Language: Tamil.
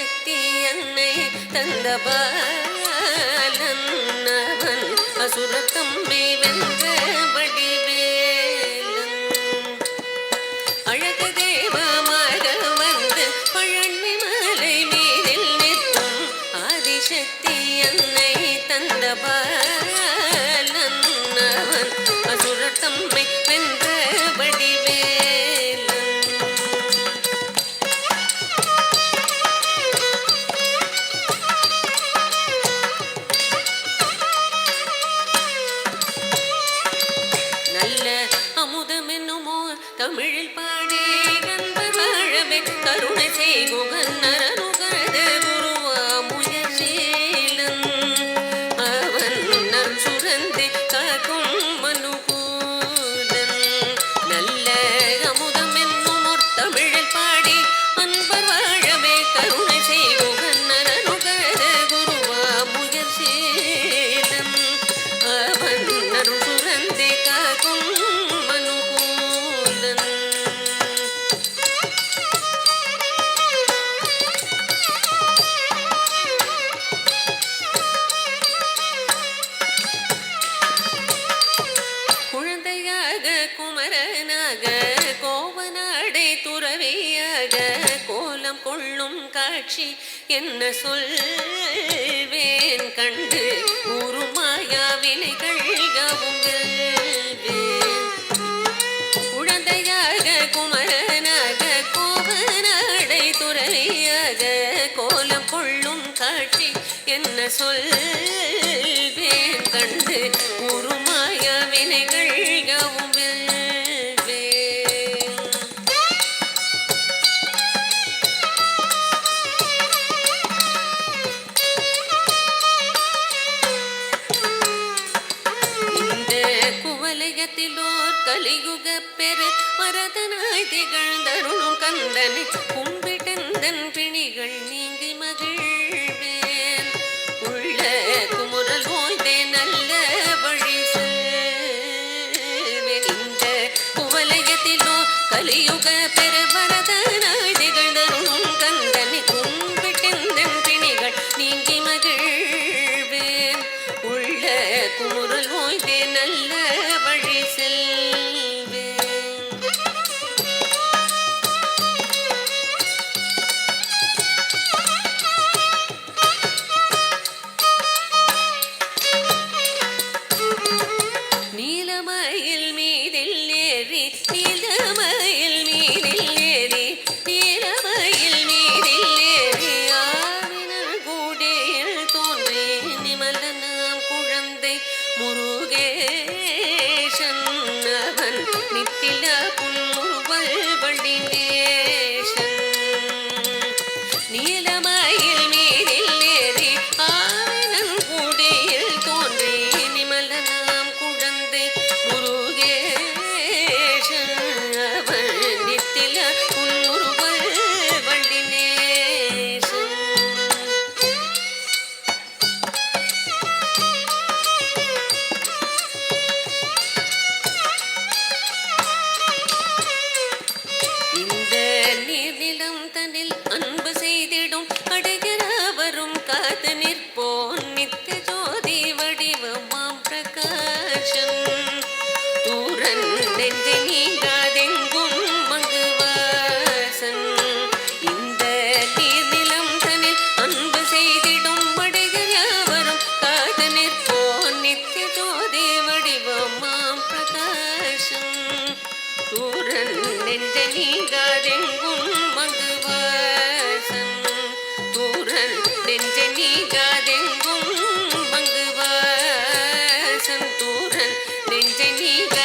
ஆதிசக்தி என்னை தந்த பாலன் அவன் அசுரத்தம்மை வென்ற வடிவேலன் அழகு தெய்வமாக வந்து பழனி மலை மீதில் நிற்கும் ஆதிசக்தி என்னை தந்த பாலன் அவன் அசுரத்தம்மை வென்ற வடிவேலன் நல்ல அமுதமென்னுமோர் தமிழில் பாடி நண்பர் வாழவே கருணை செய்குகன் நரனுகரது குருவாமுயசீலன் அவன் நம் சுரந்தி காக்கும் மனுகூலன் நல்ல அமுதமென்னுமோர் தமிழில் பாடி அன்பர் வாழவே கருணை செய்குகன் நரனுகரது குருவாமுயசீலன் அவன் நரும் சுரந்தி காக்கும் மனுகூலன் குழந்தையாக குமரனாக கோவனாடை துறவியாக கோலம் கொள்ளும் காட்சி என்ன சொல்வேன் கண்டு உருமாயா வினைகள் யாவும் வெல்வேன் குழந்தையாக குமரனாக கோவனாடை துறவியாக கோலம் கொள்ளும் காட்சி என்ன சொல்வேன் கண்டு உருமாயா வினைகள் யாவும் வெல்வேன் இந்த குவலயத்திலோர் கலியுக பெரு மரதனாய் திகழ்ந்தருளும் கந்தனை கும்பிட்டந்தன் பிணிகள் நீங்கி மகிழ்வேன் உள்ள குமுறல் ஓய்ந்தே நல்ல வழி செல்வேன் இந்த குவலயத்திலோ கலியுக பெரு மரதனாய் திகழ்ந்தருளும் கந்தனை கும்பிட்டந்தன் பிணிகள் நீங்கி மகிழ்வேன் உள்ள குமுறல் ஓய்ந்தே நல்ல வழி செல்வேன் நீலமயில் மீதில் ஏறி நீலமயில் மீதில் ஏறி நீலமயில் மீதில் ஏறி ஆவினர் கூடையில் தோன்றி நிமலனாம் குழந்தை முருகேசன் அவன் நித்தில புன்முறுவல் வள்ளினேசன் நீலமயில் மீதில் ஏறி ஆவினன் கூடையில் தோன்றி நிமலனாம் குழந்தை முருகேசன் அவன் நித்தில புன்முறுவல் வள்ளினேசன் இந்த நீர்நிலம் தனில் அன்பு செய்திடும் அடைகிறவரும் காத்து நிற்போன் நித்திய ஜோதி வடிவமாம் பிரகாசன் தூரன் நெஞ்சை நீங்காதெங்கும் மங்குவாசன் இந்த நீர்நிலம் தனில் அன்பு செய்திடும் அடைகிறவரும் காத்து நிற்போன் நித்திய ஜோதி வடிவமாம் பிரகாசன் தூரன் நெஞ்ச நீங்காதெங்கும் மங்குவாசன் தூரன் நெஞ்ச நீங்காதெங்கும் மங்குவாசன் தூரன் நெஞ்ச நீங்க